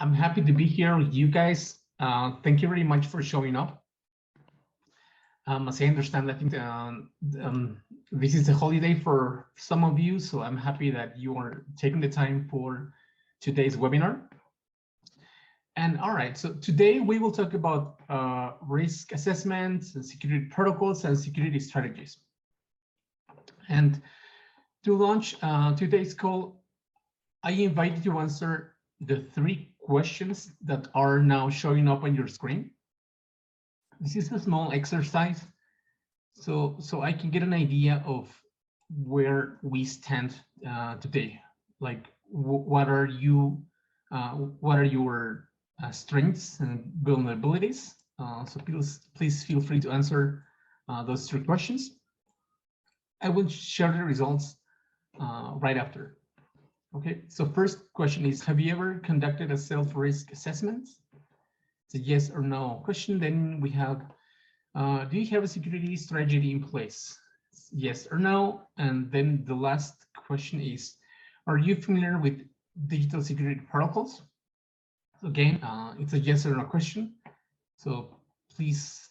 I'm happy to be here with you guys. Thank you very much for showing up. As I understand, I think this is a holiday for some of you, so I'm happy that you are taking the time for today's webinar. And all right, so today we will talk about risk assessments and security protocols and security strategies. And to launch today's call, I invite you to answer the 3 questions that are now showing up on your screen. This is a small exercise, so I can get an idea of where we stand today. Like, what are your strengths and vulnerabilities? So please feel free to answer those 3 questions. I will share the results right after. Okay, so first question is, have you ever conducted a self-risk assessment? It's a yes or no question. Then we have, do you have a security strategy in place? It's yes or no. And then the last question is, are you familiar with digital security protocols? Again, it's a yes or no question. So please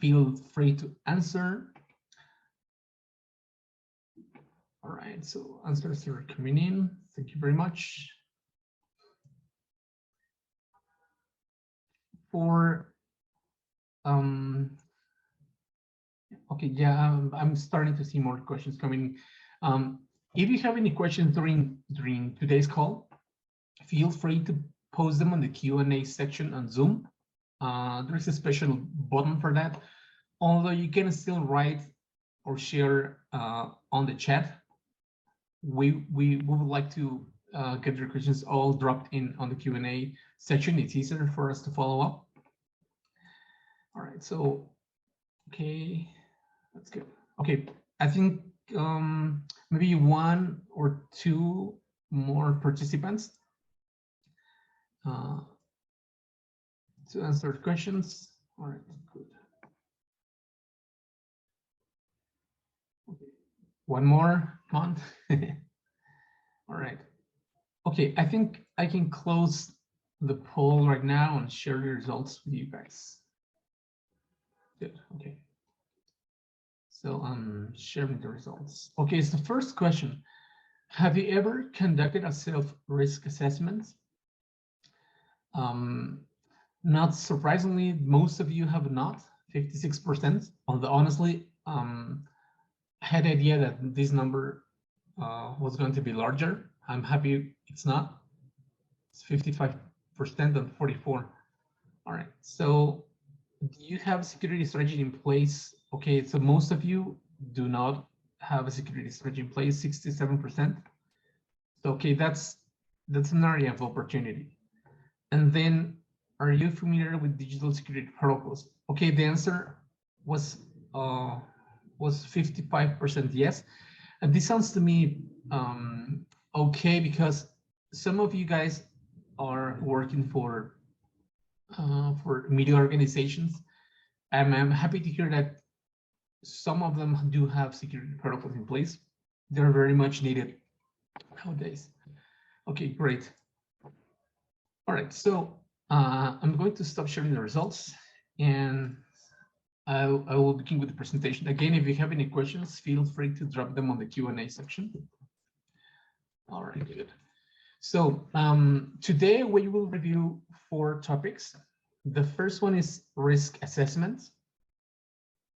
feel free to answer. All right, so answers are coming in. Thank you very much. For okay, yeah, I'm starting to see more questions coming. If you have any questions during today's call, feel free to post them on the Q&A section on Zoom. There is a special button for that, although you can still write or share on the chat. We would like to get your questions all dropped in on the Q&A section. It's easier for us to follow up. All right, so, okay, that's good. Okay, I think maybe 1 or 2 more participants to answer questions. All right, good. Okay. 1 more, come on. All right. Okay, I think I can close the poll right now and share the results with you guys. Good, okay. So I'm sharing the results. Okay, so the first question, have you ever conducted a self-risk assessment? Not surprisingly, most of you have not, 56%. Although honestly, I had the idea that this number was going to be larger. I'm happy it's not. It's 55% and 44%. All right, so do you have a security strategy in place? Okay, so most of you do not have a security strategy in place, 67%. So, okay, that's an area of opportunity. And then, are you familiar with digital security protocols? Okay, the answer was 55% yes. And this sounds to me okay, because some of you guys are working for media organizations. I'm happy to hear that some of them do have security protocols in place. They're very much needed nowadays. Okay, great. All right, so I'm going to stop sharing the results, and I will begin with the presentation. Again, if you have any questions, feel free to drop them on the Q&A section. All right, good. So today we will review 4 topics. The first one is risk assessment.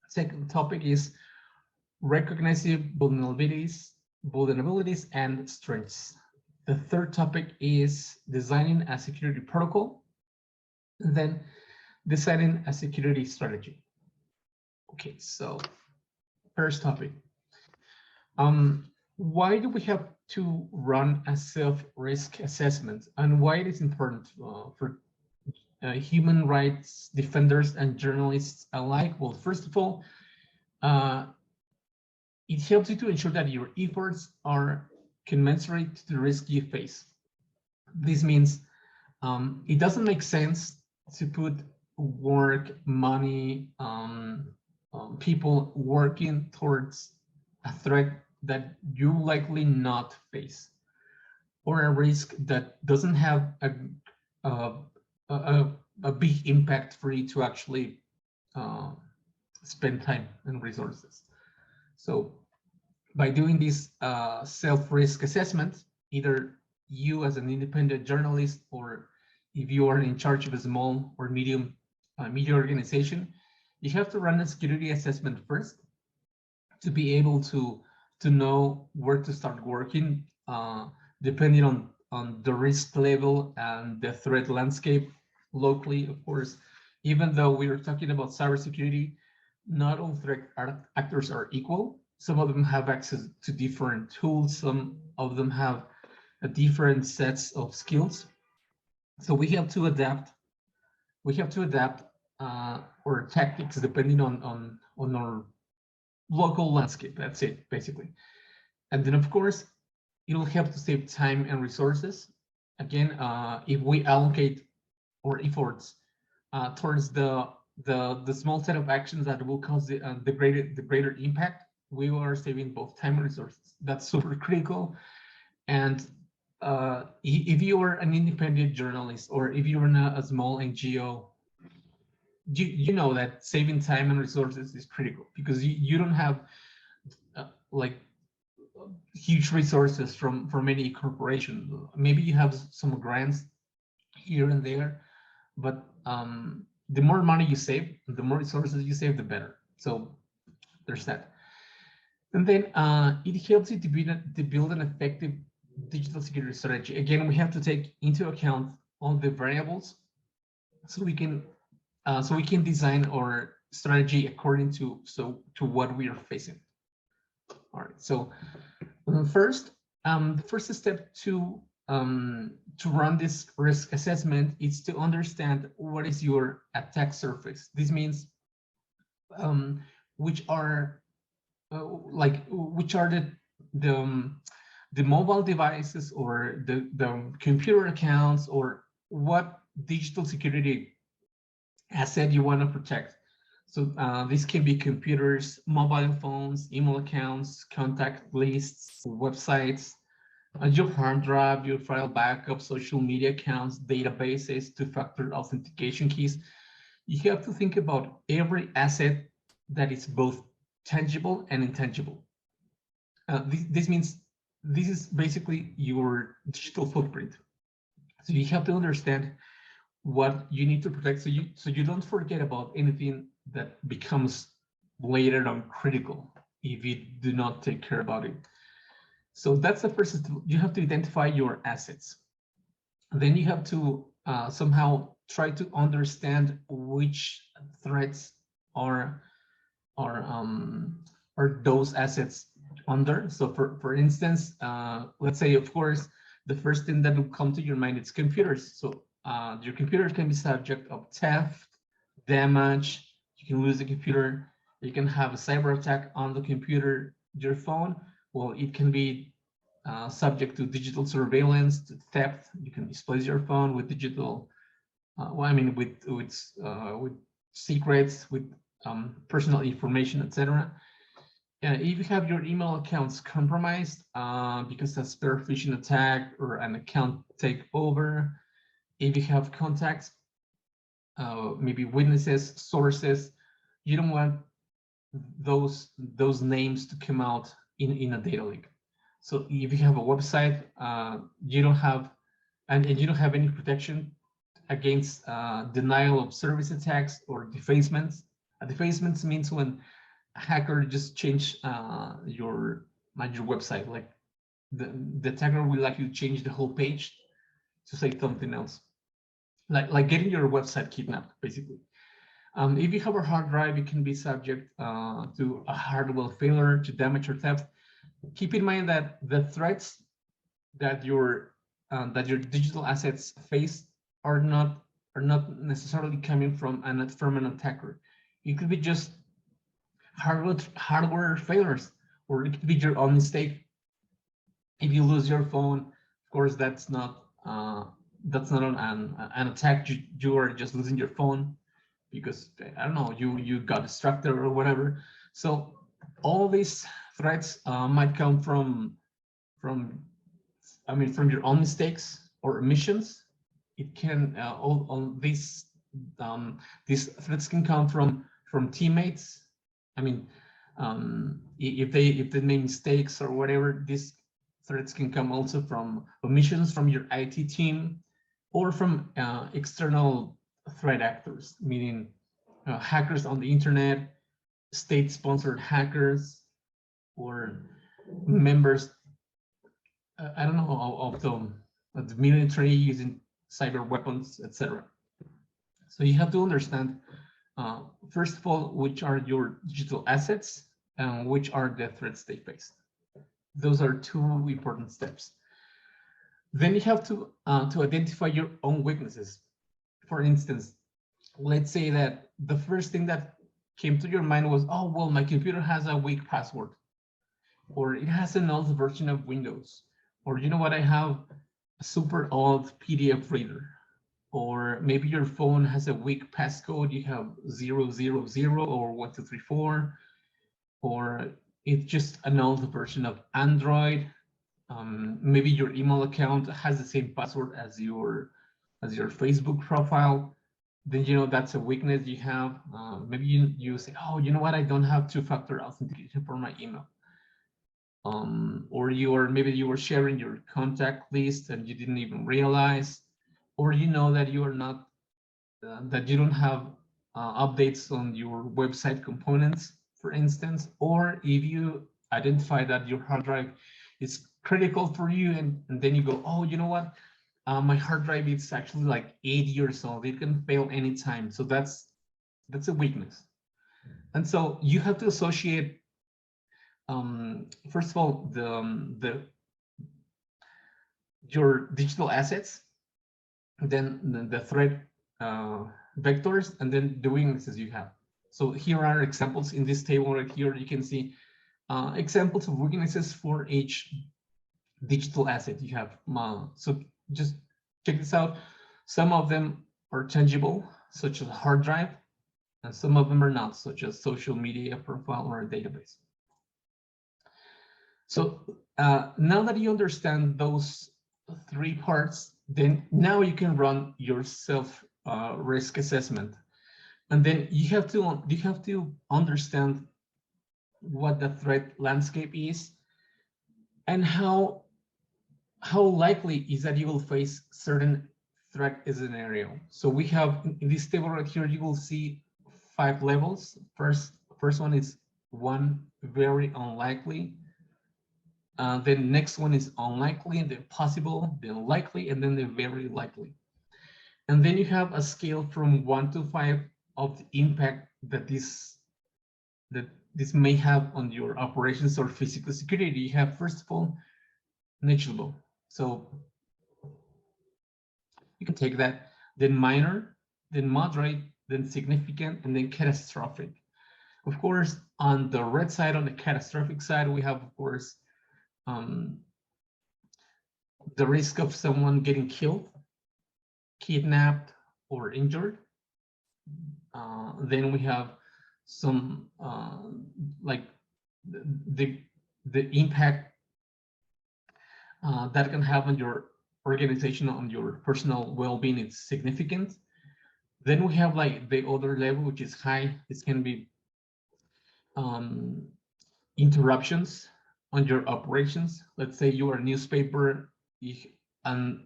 Second topic is recognizing vulnerabilities and strengths. The third topic is designing a security protocol, and then designing a security strategy. Okay, so first topic. Why do we have to run a self-risk assessment, and why it is important for human rights defenders and journalists alike? Well, first of all, it helps you to ensure that your efforts are commensurate to the risk you face. This means it doesn't make sense to put work, money, people working towards a threat that you likely not face, or a risk that doesn't have uh, a big impact for you to actually uh, spend time and resources. So by doing this self-risk assessment, either you as an independent journalist, or if you are in charge of a small or medium media organization, you have to run a security assessment first to be able to know where to start working, depending on the risk level and the threat landscape locally. Of course, even though we are talking about cybersecurity, not all threat actors are equal. Some of them have access to different tools. Some of them have a different sets of skills. So we have to adapt. We have to adapt our tactics depending on our local landscape. That's it, basically. And then, of course, it'll help to save time and resources. Again, if we allocate our efforts towards the small set of actions that will cause the greater impact, we are saving both time and resources. That's super critical. And if you are an independent journalist, or if you're in a small NGO, you know that saving time and resources is critical, because you don't have like huge resources from any corporation. Maybe you have some grants here and there, but the more money you save, the more resources you save, the better. So there's that. And then it helps you to build an effective digital security strategy. Again, we have to take into account all the variables, so we can design our strategy according to what we are facing. All right. So first, the first step to run this risk assessment is to understand what is your attack surface. This means which are the mobile devices, or the computer accounts, or what digital security asset you want to protect. So this can be computers, mobile phones, email accounts, contact lists, websites, your hard drive, your file backup, social media accounts, databases, two-factor authentication keys. You have to think about every asset that is both tangible and intangible. This means this is basically your digital footprint. So you have to understand what you need to protect, so you don't forget about anything that becomes later on critical if you do not take care about it. So that's the first step. You have to identify your assets. Then you have to somehow try to understand which threats are those assets under. So for instance, let's say, of course, the first thing that will come to your mind is computers. So your computer can be subject of theft, damage. You can lose the computer. You can have a cyber attack on the computer. Your phone, well, it can be subject to digital surveillance, to theft. You can misplace your phone with digital, with secrets, with personal information, etc. If you have your email accounts compromised because of a spear phishing attack or an account takeover, if you have contacts, maybe witnesses, sources, you don't want those names to come out in a data leak. So if you have a website, you don't have and you don't have any protection against denial of service attacks or defacements. Defacements means when a hacker just change your website, like the attacker will likely change the whole page to say something else, like getting your website kidnapped, basically. If you have a hard drive, it can be subject to a hardware failure, to damage or theft. Keep in mind that the threats that your digital assets face are not necessarily coming from an attacker. It could be just hardware failures, or it could be your own mistake. If you lose your phone, of course, that's not an attack. You are just losing your phone because, I don't know, you got distracted or whatever. So all these threats might come from your own mistakes or omissions, it can all these threats can come from teammates. I mean, if they make mistakes or whatever, these threats can come also from omissions from your IT team or from external threat actors, meaning hackers on the internet, state-sponsored hackers, or members, I don't know, of the military using cyber weapons, etc. So you have to understand, first of all, which are your digital assets and which are the threats they face. Those are two important steps. Then you have to identify your own weaknesses. For instance, let's say that the first thing that came to your mind was, oh, well, my computer has a weak password, or it has an old version of Windows, or you know what, I have a super old PDF reader, or maybe your phone has a weak passcode, you have 000 or 1234, or it's just an old version of Android. Maybe your email account has the same password as your Facebook profile. Then you know that's a weakness you have. Maybe you say, oh, you know what, I don't have two-factor authentication for my email. Or maybe you were sharing your contact list and you didn't even realize, or you know that you are not that you don't have updates on your website components, for instance, or if you identify that your hard drive is critical for you, and then you go, oh, you know what, my hard drive is actually like 8 years old, it can fail anytime. So that's a weakness. And so you have to associate, first of all, your digital assets, then the threat vectors, and then the weaknesses you have. So here are examples in this table right here. You can see examples of weaknesses for each digital asset you have. So just check this out. Some of them are tangible, such as a hard drive, and some of them are not, such as social media profile or a database. So now that you understand those three parts, then now you can run your risk assessment, and then you have to understand what the threat landscape is and how likely is that you will face certain threat scenario. So we have in this table right here, you will see 5 levels. First one is very unlikely. The next one is unlikely, then possible, then likely, and then the very likely. And then you have a scale from 1 to 5 of the impact that this may have on your operations or physical security. You have, first of all, negligible. So you can take that, then minor, then moderate, then significant, and then catastrophic. Of course, on the red side, on the catastrophic side, we have, of course, the risk of someone getting killed, kidnapped, or injured. Then we have some like the impact that can have on your organization, on your personal well-being. It's significant. Then we have like the other level, which is high. This can be interruptions on your operations. Let's say you are a newspaper, and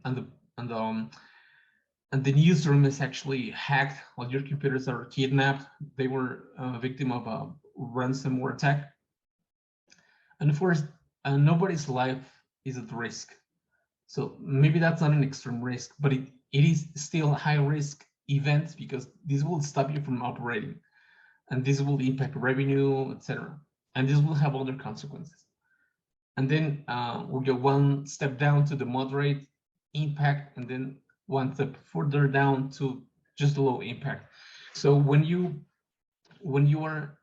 the newsroom is actually hacked, all your computers are kidnapped. They were a victim of a ransomware attack. And of course, nobody's life is at risk. So maybe that's not an extreme risk, but it is still a high risk event, because this will stop you from operating, and this will impact revenue, etc. And this will have other consequences. And then we'll go one step down to the moderate impact, and then one step further down to just low impact. So when you are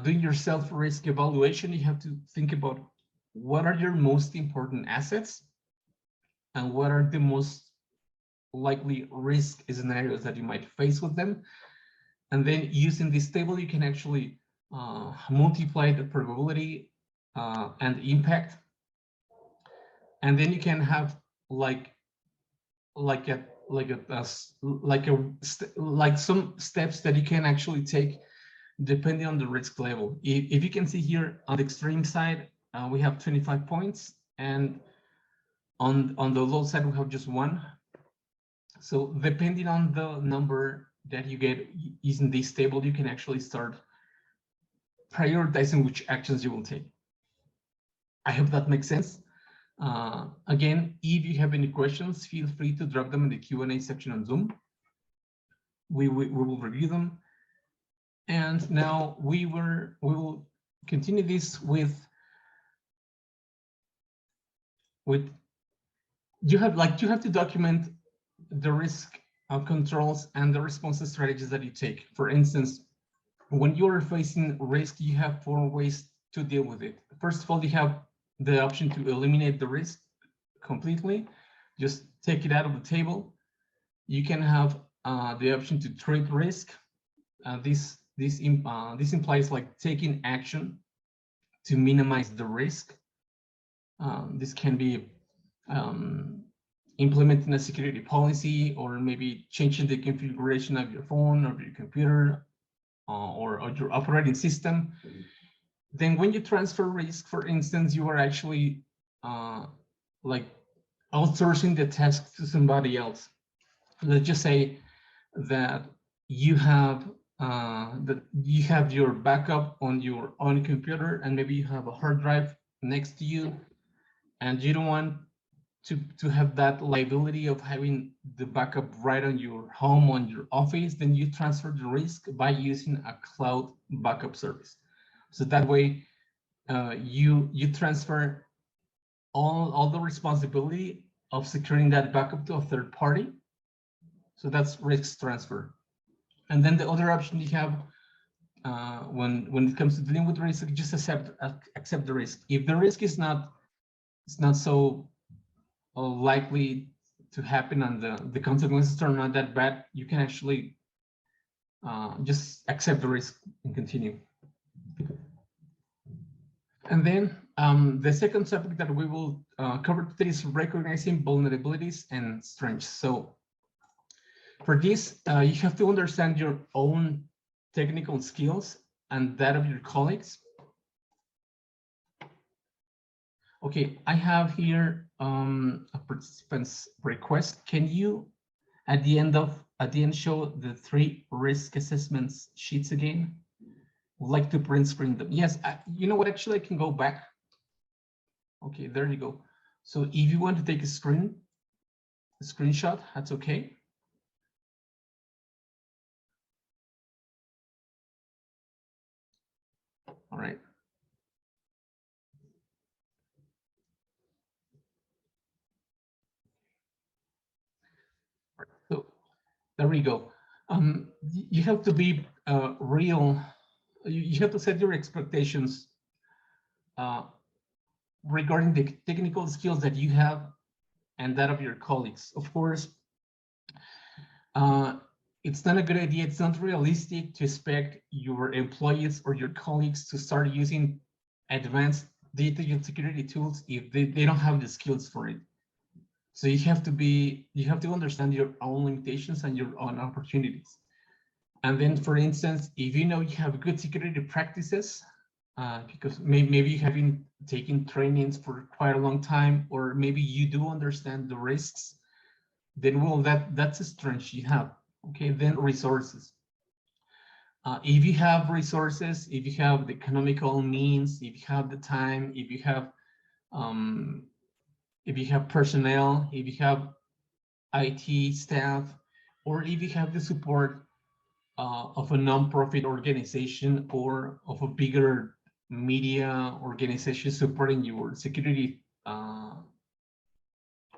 doing your self-risk evaluation, you have to think about what are your most important assets and what are the most likely risk scenarios that you might face with them. And then using this table, you can actually multiply the probability and impact. And then you can have like like some steps that you can actually take depending on the risk level. If you can see here on the extreme side, we have 25 points, and on the low side we have just 1. So depending on the number that you get using this table, you can actually start prioritizing which actions you will take. I hope that makes sense. Again, if you have any questions, feel free to drop them in the Q&A section on Zoom. We will review them. And now we will continue this with you have to document the risk controls and the response strategies that you take. For instance, when you are facing risk, you have 4 ways to deal with it. First of all, you have the option to eliminate the risk completely, just take it out of the table. You can have the option to treat risk. This implies like taking action to minimize the risk. This can be implementing a security policy, or maybe changing the configuration of your phone or your computer or your operating system. Then when you transfer risk, for instance, you are actually like outsourcing the task to somebody else. Let's just say that you have your backup on your own computer, and maybe you have a hard drive next to you, and you don't want to have that liability of having the backup right on your home, on your office. Then you transfer the risk by using a cloud backup service. So that way you transfer all the responsibility of securing that backup to a third party. So that's risk transfer. And then the other option you have when it comes to dealing with risk, just accept the risk. If the risk is not so likely to happen, and the consequences are not that bad, you can actually just accept the risk and continue. And then the second topic that we will cover today is recognizing vulnerabilities and strengths. So for this, you have to understand your own technical skills and that of your colleagues. Okay, I have here a participant's request. Can you, at the end, show the 3 risk assessments sheets again? Would like to print screen them. Yes, you know what? Actually, I can go back. Okay, there you go. So if you want to take a screenshot, that's okay. All right. So there we go. You have to be real. You have to set your expectations regarding the technical skills that you have and that of your colleagues. Of course, it's not a good idea. It's not realistic to expect your employees or your colleagues to start using advanced digital security tools if they don't have the skills for it. So you have to understand your own limitations and your own opportunities. And then, for instance, if you know you have good security practices, because maybe you have been taking trainings for quite a long time, or maybe you do understand the risks, then well, that's a strength you have. Okay, then resources. If you have resources, if you have the economical means, if you have the time, if you have personnel, if you have IT staff, or if you have the support of a non-profit organization or of a bigger media organization supporting your security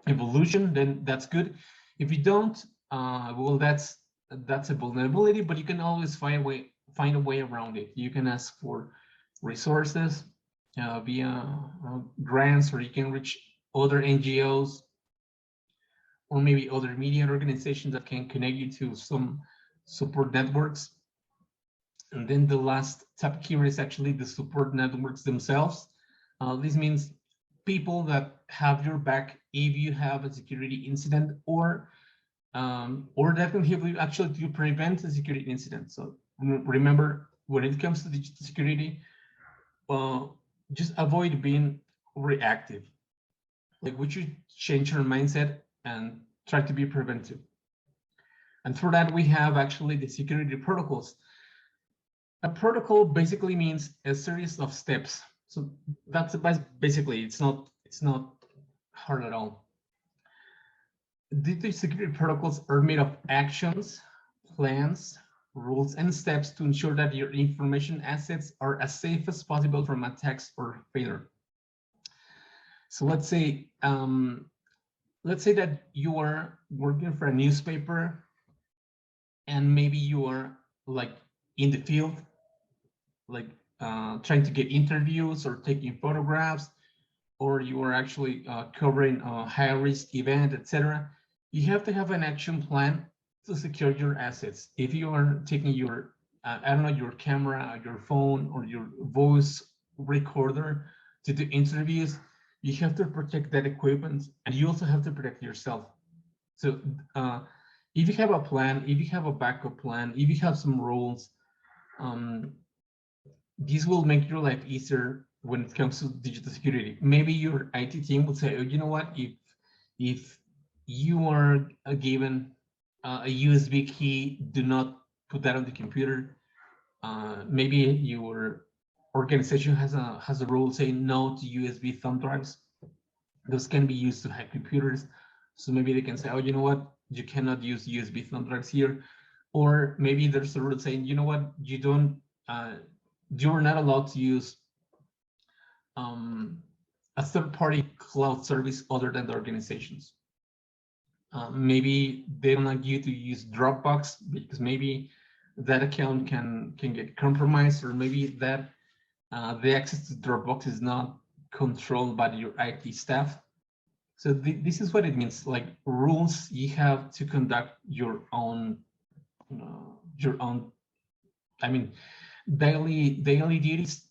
evolution, then that's good. If you don't, well, that's a vulnerability, but you can always find a way around it. You can ask for resources via grants, or you can reach other NGOs or maybe other media organizations that can connect you to some support networks. And then the last topic here is actually the support networks themselves. This means people that have your back if you have a security incident, or or that can help you actually to prevent a security incident. So remember, when it comes to digital security, just avoid being reactive. Like, we should change our mindset and try to be preventive. And for that, we have actually the security protocols. A protocol basically means a series of steps. So that's basically, it's not hard at all. The security protocols are made of actions, plans, rules, and steps to ensure that your information assets are as safe as possible from attacks or failure. So let's say that you are working for a newspaper, and maybe you are like in the field, like trying to get interviews or taking photographs, or you are actually covering a high-risk event, etc. You have to have an action plan to secure your assets. If you are taking your, I don't know, your camera, your phone, or your voice recorder to do interviews, you have to protect that equipment, and you also have to protect yourself. So if you have a plan, if you have a backup plan, if you have some rules, this will make your life easier when it comes to digital security. Maybe your IT team will say, oh, you know what, if you are given a USB key, do not put that on the computer. Maybe your organization has a rule saying no to USB thumb drives. Those can be used to hack computers. So maybe they can say, oh, you know what, you cannot use USB thumb drives here. Or maybe there's a rule saying, you know what, you're not allowed to use a third-party cloud service other than the organizations. Maybe they don't like you to use Dropbox because maybe that account can get compromised, or maybe that the access to Dropbox is not controlled by your IT staff. So this is what it means. Like, rules, you have to conduct your own, I mean, daily duties,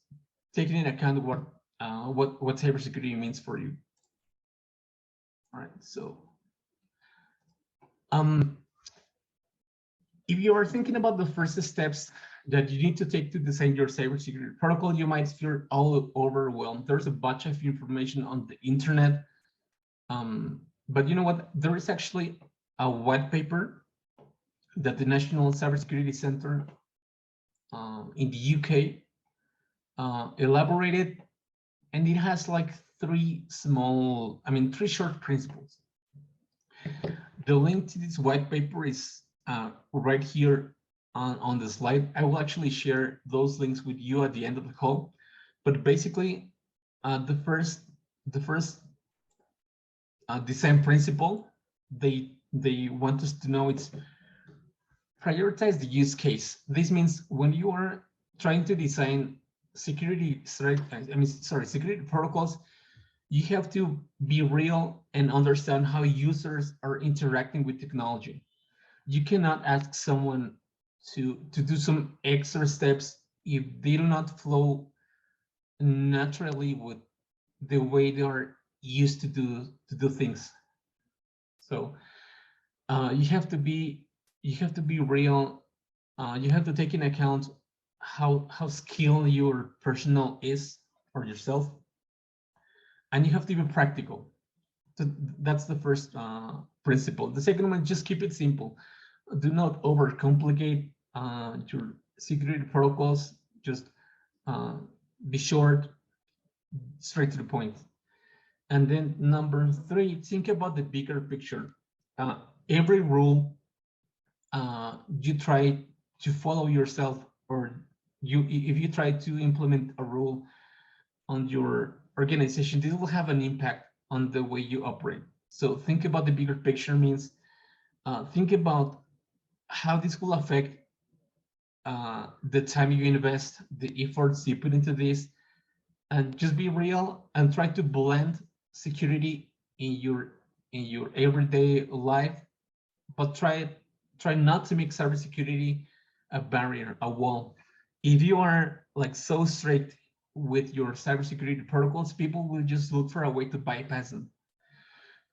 taking into account what cybersecurity means for you. All right, so if you are thinking about the first steps that you need to take to design your cybersecurity protocol, you might feel all overwhelmed. There's a bunch of information on the internet, but you know what? There is actually a white paper that the National Cybersecurity Center in the UK elaborated, and it has like three short principles. The link to this white paper is right here on the slide. I will actually share those links with you at the end of the call. But basically, the first design principle they want us to know, it's prioritize the use case. This means when you are trying to design security protocols, you have to be real and understand how users are interacting with technology. You cannot ask someone to do some extra steps if they do not flow naturally with the way they are used to do things. So you have to be real. You have to take into account how skilled your personnel is, or yourself, and you have to be practical. So that's the first principle. The second one, just keep it simple. Do not overcomplicate your security protocols. Just be short, straight to the point. And then number three, think about the bigger picture. Every rule you try to follow yourself, or if you try to implement a rule on your organization, this will have an impact on the way you operate. So think about the bigger picture means think about how this will affect the time you invest, the efforts you put into this, and just be real and try to blend security in your everyday life, but try not to make cybersecurity a barrier, a wall. If you are like so strict with your cybersecurity protocols, people will just look for a way to bypass them.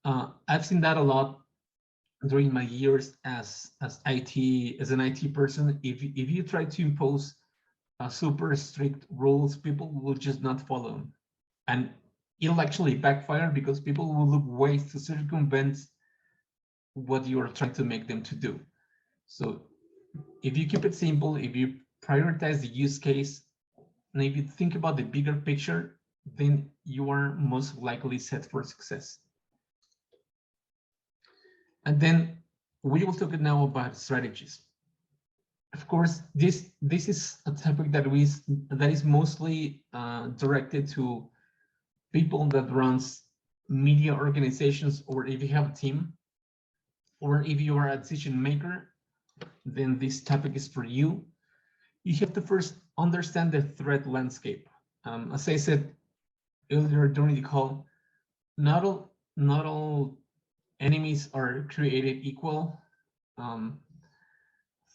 I've seen that a lot during my years as an IT person, if you try to impose super strict rules, people will just not follow them, and it'll actually backfire because people will look ways to circumvent what you are trying to make them to do. So if you keep it simple, if you prioritize the use case, and if you think about the bigger picture, then you are most likely set for success. And then we will talk now about strategies. Of course, this is a topic that is mostly directed to people that runs media organizations, or if you have a team, or if you are a decision maker, then this topic is for you. You have to first understand the threat landscape. As I said earlier during the call, not all enemies are created equal.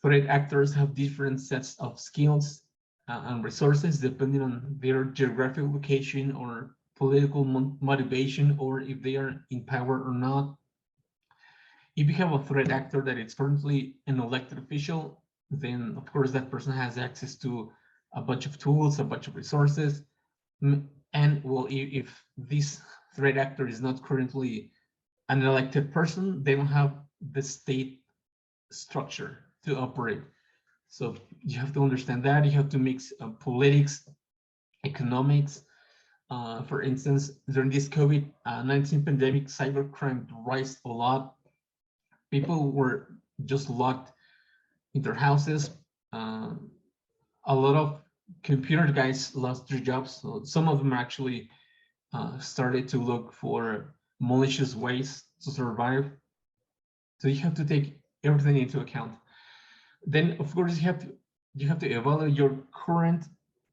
Threat actors have different sets of skills and resources depending on their geographic location or political motivation, or if they are in power or not. If you have a threat actor that is currently an elected official, then of course that person has access to a bunch of tools, a bunch of resources. And well, if this threat actor is not currently an elected person, they don't have the state structure to operate. So you have to understand that. You have to mix politics, economics. For instance, during this COVID-19 pandemic, cybercrime rose a lot. People were just locked in their houses. A lot of computer guys lost their jobs. So some of them actually started to look for malicious ways to survive. So you have to take everything into account. Then, of course, you have to evaluate your current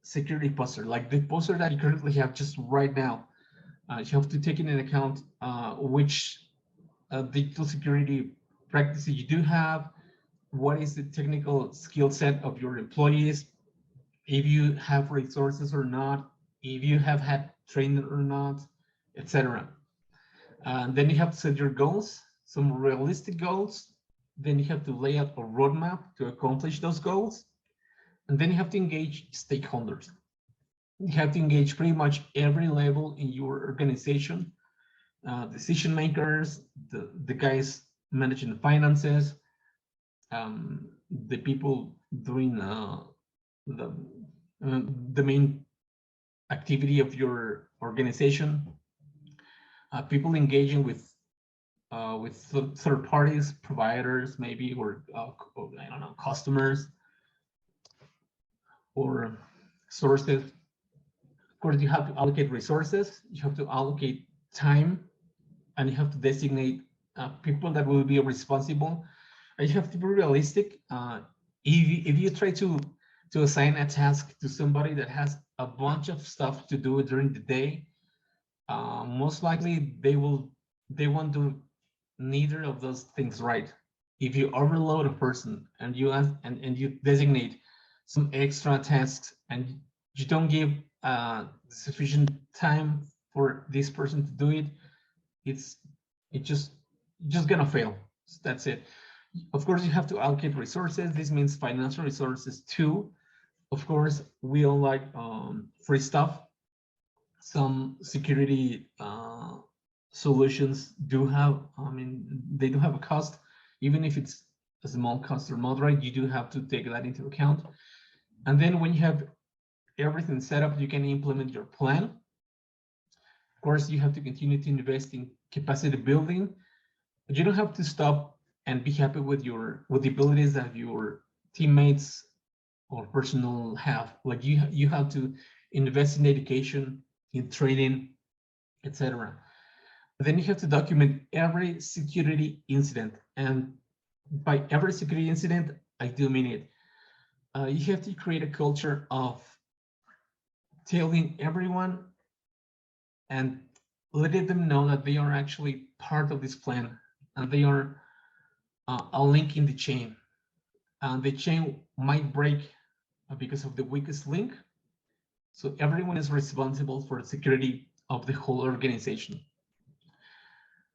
security posture, like the posture that you currently have just right now. You have to take into account which digital security practices you do have, what is the technical skill set of your employees, if you have resources or not, if you have had training or not, etc. Then you have to set your goals, some realistic goals. Then you have to lay out a roadmap to accomplish those goals. And then you have to engage stakeholders. You have to engage pretty much every level in your organization, decision makers, the guys managing the finances, the people doing the main activity of your organization, people engaging with third parties, providers, maybe, or I don't know, customers or sources. Of course, you have to allocate resources, you have to allocate time, and you have to designate people that will be responsible. And you have to be realistic. If you try to assign a task to somebody that has a bunch of stuff to do during the day, most likely they won't do neither of those things right. If you overload a person and you you designate some extra tasks and you don't give sufficient time for this person to do it, it's just gonna fail. That's it. Of course, you have to allocate resources. This means financial resources too. Of course, we don't like free stuff. Some security solutions do have, they do have a cost, even if it's a small cost or moderate, you do have to take that into account. And then when you have everything set up, you can implement your plan. Of course, you have to continue to invest in capacity building, but you don't have to stop and be happy with the abilities that your teammates or personnel have. Like you have to invest in education, in training, etc. Then you have to document every security incident, and by every security incident, I do mean it. You have to create a culture of telling everyone and letting them know that they are actually part of this plan and they are a link in the chain. And the chain might break because of the weakest link. So everyone is responsible for the security of the whole organization.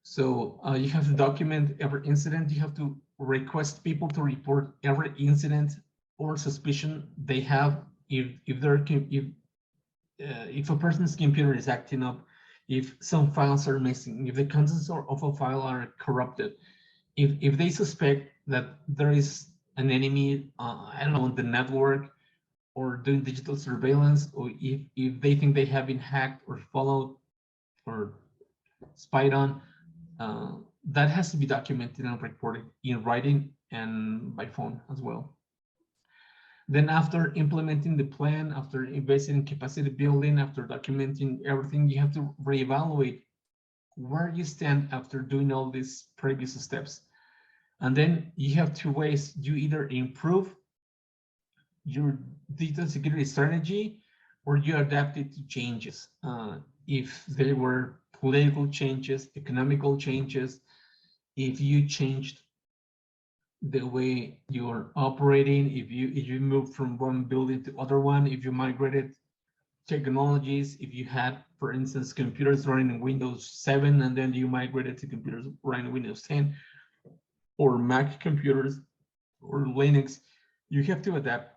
So you have to document every incident. You have to request people to report every incident or suspicion they have if a person's computer is acting up, if some files are missing, if the contents of a file are corrupted, if they suspect that there is an enemy, I don't know, on the network or doing digital surveillance, or if they think they have been hacked or followed or spied on, that has to be documented and reported in writing and by phone as well. Then after implementing the plan, after investing in capacity building, after documenting everything, you have to reevaluate where you stand after doing all these previous steps. And then you have two ways. You either improve your digital security strategy or you adapt it to changes. If there were political changes, economical changes, if you changed the way you're operating, if you move from one building to other one, if you migrated technologies, if you had, for instance, computers running in Windows 7 and then you migrated to computers running Windows 10 or Mac computers or Linux, you have to adapt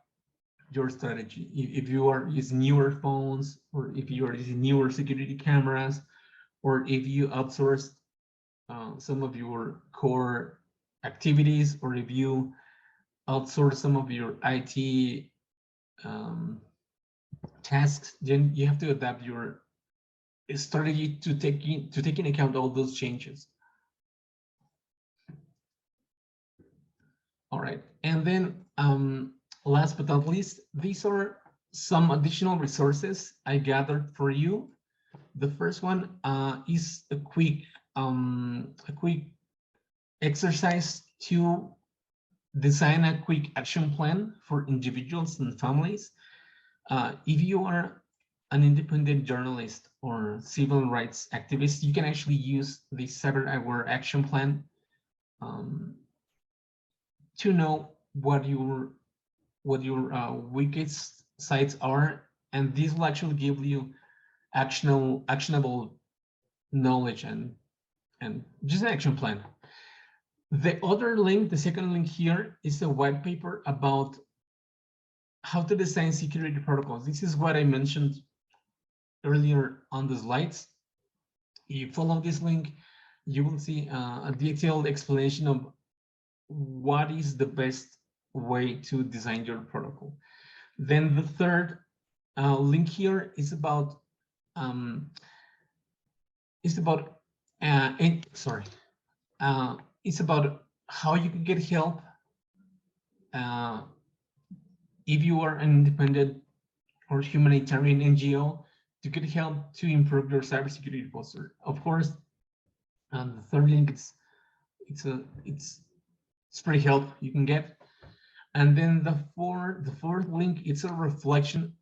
your strategy. If you are using newer phones or if you are using newer security cameras or if you outsourced some of your core activities or if you outsource some of your IT tasks, then you have to adapt your strategy to take into account all those changes. All right, and then last but not least, these are some additional resources I gathered for you. The first one is a quick exercise to design a quick action plan for individuals and families. If you are an independent journalist or civil rights activist, you can actually use the 7-hour action plan to know what your weakest sites are, and this will actually give you actionable knowledge and just an action plan. The other link, the second link here, is a white paper about how to design security protocols. This is what I mentioned earlier on the slides. If you follow this link, you will see a detailed explanation of what is the best way to design your protocol. Then the third link here is about it's about how you can get help if you are an independent or humanitarian NGO to get help to improve your cybersecurity posture. Of course, the third link it's free help you can get, and then the fourth link, it's a reflection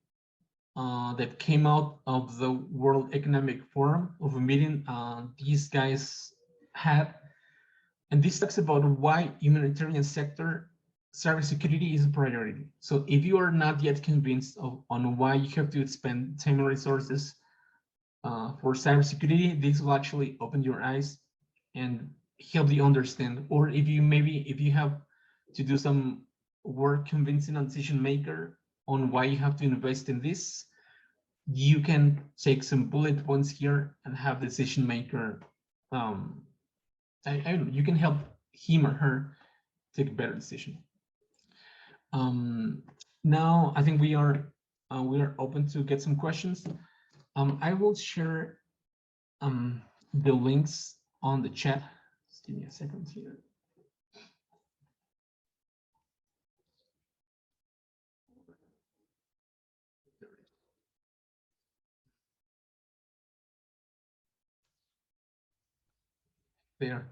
that came out of the World Economic Forum of a meeting these guys had, and this talks about why humanitarian sector cybersecurity is a priority. So if you are not yet convinced on why you have to spend time and resources for cybersecurity, this will actually open your eyes and help you understand. Or if you have to do some work convincing a decision maker on why you have to invest in this, you can take some bullet points here and have the decision maker. You can help him or her take a better decision. Now I think we are open to get some questions. I will share the links on the chat. Just give me a second here. There.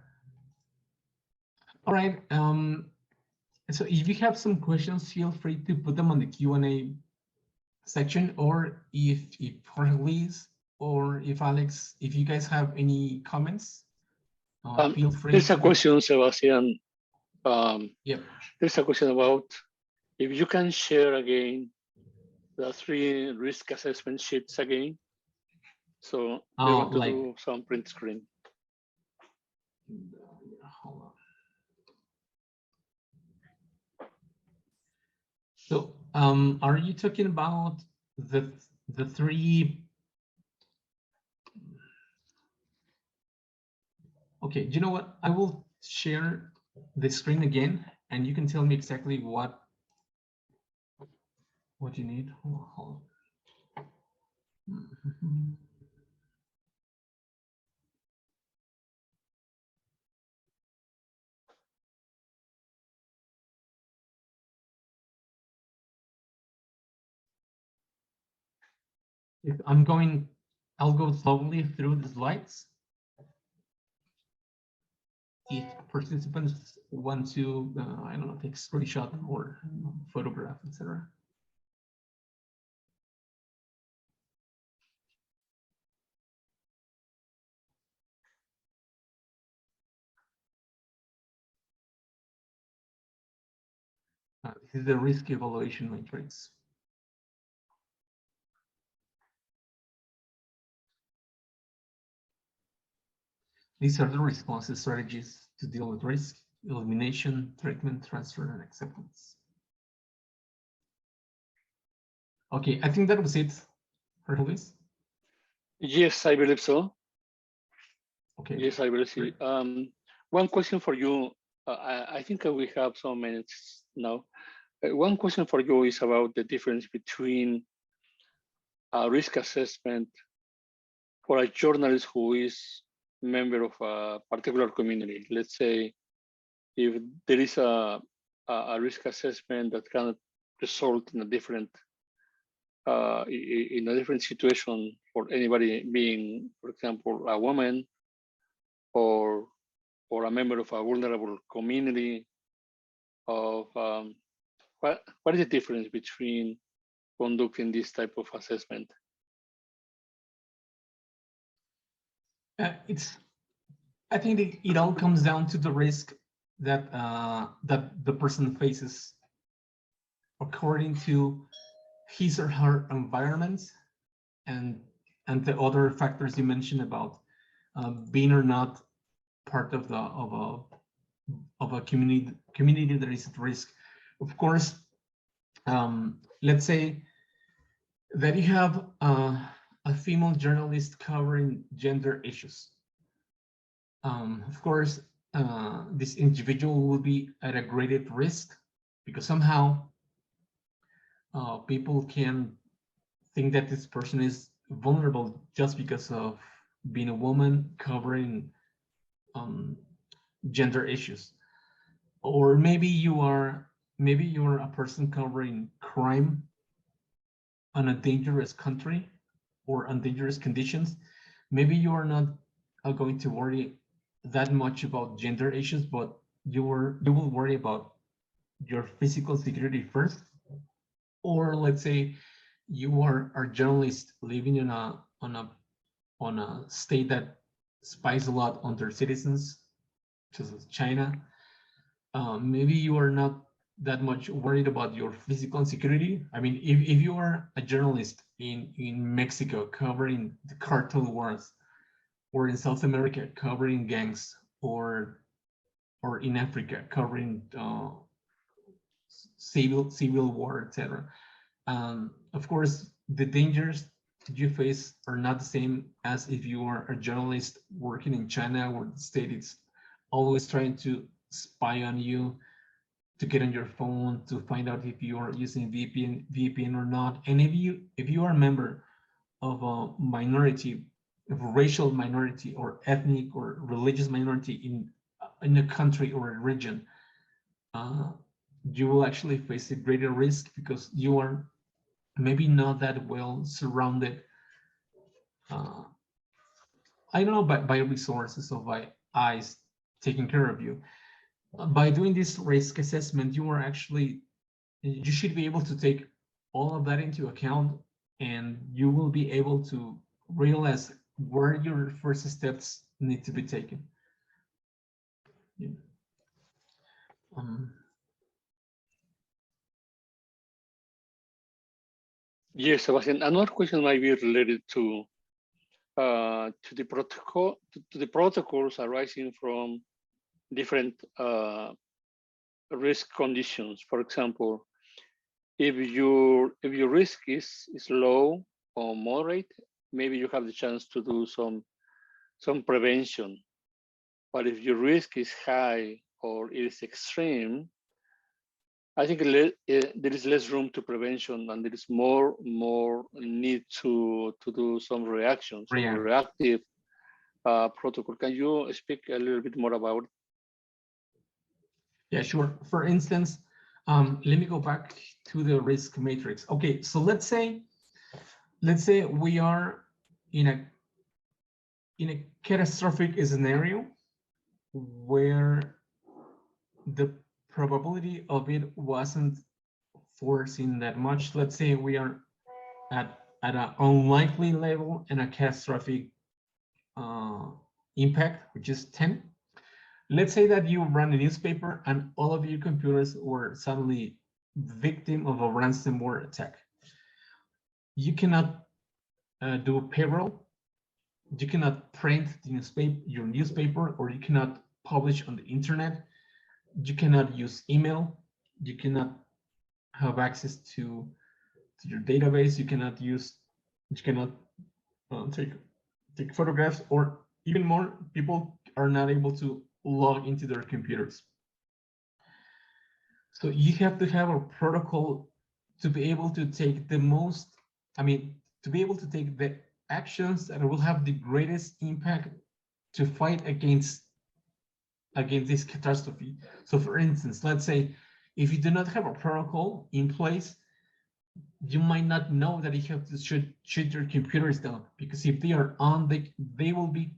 All right. So if you have some questions, feel free to put them on the Q&A section, or if Jorge or if Alex, if you guys have any comments, feel free. There's a question, Sebastian. Yep. There's a question about if you can share again the 3 risk assessment sheets again. So we want to do some print screen. Hold on. So, are you talking about the three? Okay, you know what? I will share the screen again, and you can tell me exactly what you need. Hold on. If I'll go slowly through the slides. If participants want to, I don't know, take a screenshot or photograph, etc. This is the risk evaluation matrix. These are the response strategies to deal with risk: elimination, treatment, transfer, and acceptance. Okay, I think that was it, Luis. Yes, I believe so. Okay. Yes, I believe so. One question for you. I think we have some minutes now. One question for you is about the difference between a risk assessment for a journalist who is a member of a particular community. Let's say if there is a risk assessment that can result in a different situation for anybody being, for example, a woman or a member of a vulnerable community. Of what is the difference between conducting this type of assessment? I think it all comes down to the risk that that the person faces according to his or her environment and the other factors you mentioned about being or not part of a community that is at risk. Of course, let's say that you have a female journalist covering gender issues. Of course, this individual will be at a greater risk because somehow people can think that this person is vulnerable just because of being a woman covering gender issues. Or maybe you are a person covering crime on a dangerous country or on dangerous conditions. Maybe you are not going to worry that much about gender issues, but you will worry about your physical security first. Or let's say you are a journalist living in on a state that spies a lot on their citizens, such as China. Maybe you are not that much worried about your physical security. I mean, if you are a journalist in Mexico covering the cartel wars, or in South America covering gangs, or in Africa covering civil war, etc. Of course, the dangers you face are not the same as if you are a journalist working in China, where the state is always trying to spy on you, to get on your phone, to find out if you are using VPN or not. And if you are a member of a minority, of a racial minority or ethnic or religious minority in a country or a region, you will actually face a greater risk because you are maybe not that well surrounded. I don't know, by resources or by eyes taking care of you. By doing this risk assessment, you should be able to take all of that into account, and you will be able to realize where your first steps need to be taken. Yeah. Yes, Sebastian. Another question might be related to to the protocol to the protocols arising from different risk conditions. For example, if your risk is low or moderate, maybe you have the chance to do some prevention. But if your risk is high or it is extreme, I think there is less room to prevention, and there is more need to do some reactions, some reactive protocol. Can you speak a little bit more about it? Yeah, sure. For instance, let me go back to the risk matrix. Okay, so let's say we are in a catastrophic scenario where the probability of it wasn't foreseen that much. Let's say we are at an unlikely level and a catastrophic impact, which is 10. Let's say that you run a newspaper and all of your computers were suddenly victim of a ransomware attack. You cannot do payroll, you cannot print your newspaper, or you cannot publish on the internet, you cannot use email, you cannot have access to your database, you cannot take photographs, or even more, people are not able to log into their computers. So you have to have a protocol to be able to take to be able to take the actions that will have the greatest impact to fight against this catastrophe. So for instance, let's say if you do not have a protocol in place, you might not know that you have to shut your computers down, because if they are on, they will be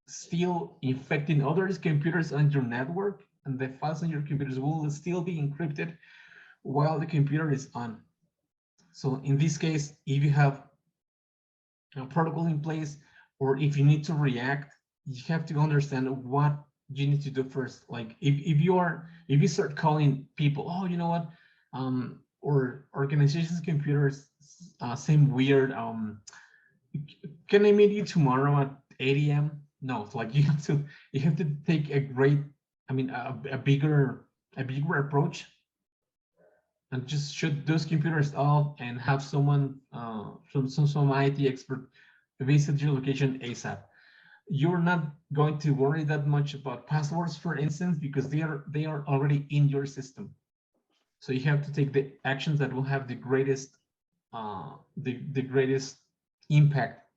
still infecting others' computers on your network, and the files on your computers will still be encrypted while the computer is on. So in this case, if you have a protocol in place, or if you need to react, you have to understand what you need to do first. Like if you start calling people, oh, you know what, or organizations' computers seem weird. Can I meet you tomorrow at 8 a.m.? No, it's like you have to take a bigger approach, and just shut those computers off and have someone some IT expert visit your location ASAP. You're not going to worry that much about passwords, for instance, because they are already in your system. So you have to take the actions that will have the greatest impact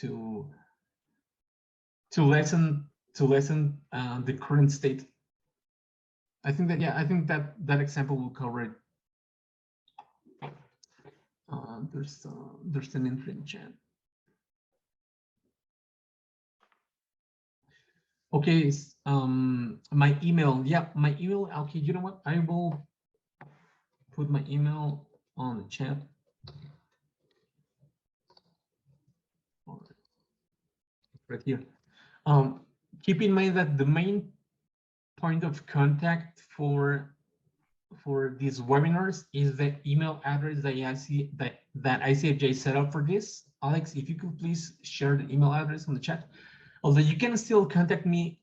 to lessen the current state. I think that example will cover it. There's an entry in chat. Okay, my email. Yeah, my email. Okay, you know what? I will put my email on the chat. Right here. Keep in mind that the main point of contact for these webinars is the email address that ICFJ set up for this. Alex, if you could please share the email address on the chat. Although you can still contact me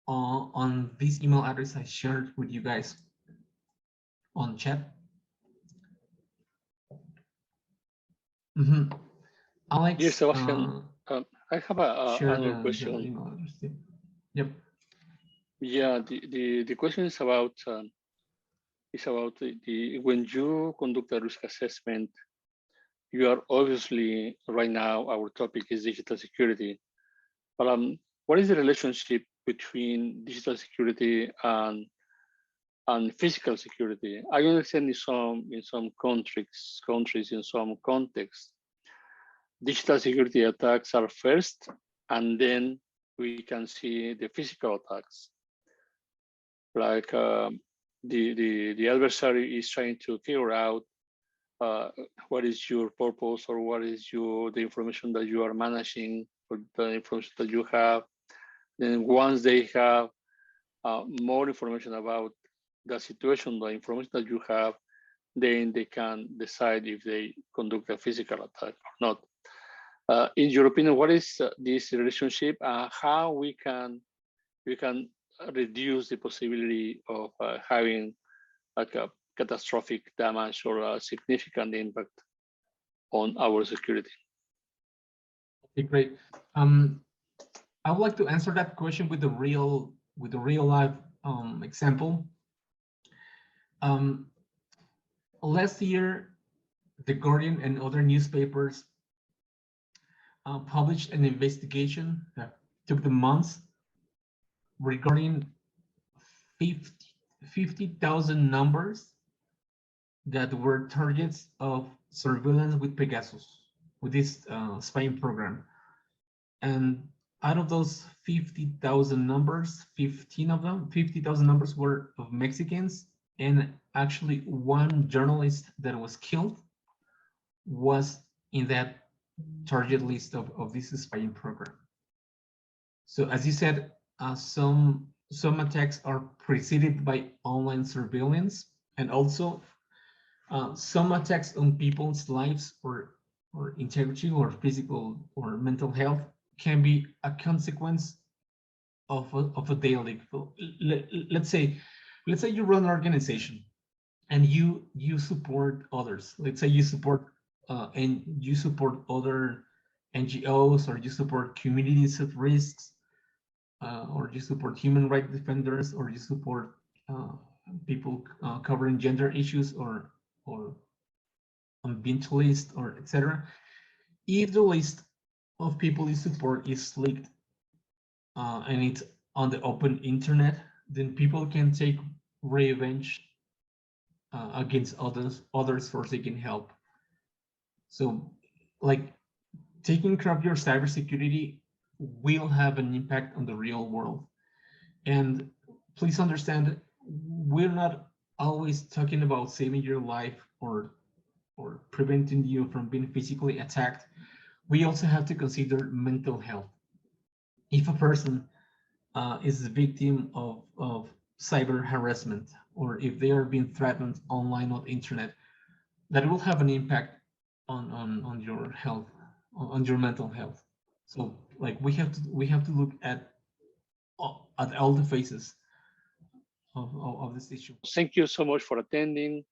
on this email address I shared with you guys on chat. Alex, yes, Sebastian. I have another question. Yep. Yeah, the question is about when you conduct a risk assessment, you are obviously right now our topic is digital security. But what is the relationship between digital security and physical security? I understand in some countries in some contexts, digital security attacks are first, and then we can see the physical attacks. Like the adversary is trying to figure out what is your purpose, or what is the information that you are managing, or the information that you have. Then once they have more information about the situation, the information that you have, then they can decide if they conduct a physical attack or not. In your opinion, what is this relationship? How we can reduce the possibility of having like a catastrophic damage or a significant impact on our security? Okay, great. I would like to answer that question with a real life example. Last year, The Guardian and other newspapers published an investigation that took the months regarding 50,000 numbers that were targets of surveillance with Pegasus, with this spying program. And out of those 50,000 numbers, 50,000 numbers were of Mexicans. And actually, one journalist that was killed was in that target list of this spying program. So as you said, some attacks are preceded by online surveillance, and also some attacks on people's lives or integrity or physical or mental health can be a consequence of a daily. Let's say you run an organization and you support others. Let's say you support other NGOs, or you support communities at risks, or you support human rights defenders, or you support people covering gender issues, or ambientalist, or etc. If the list of people you support is leaked and it's on the open internet, then people can take revenge against others for seeking help. So, like, taking care of your cybersecurity will have an impact on the real world. And please understand, we're not always talking about saving your life or preventing you from being physically attacked. We also have to consider mental health. If a person is a victim of cyber harassment, or if they are being threatened online on the internet, that will have an impact on your health, on your mental health. So, like, we have to look at all the phases of this issue. Thank you so much for attending.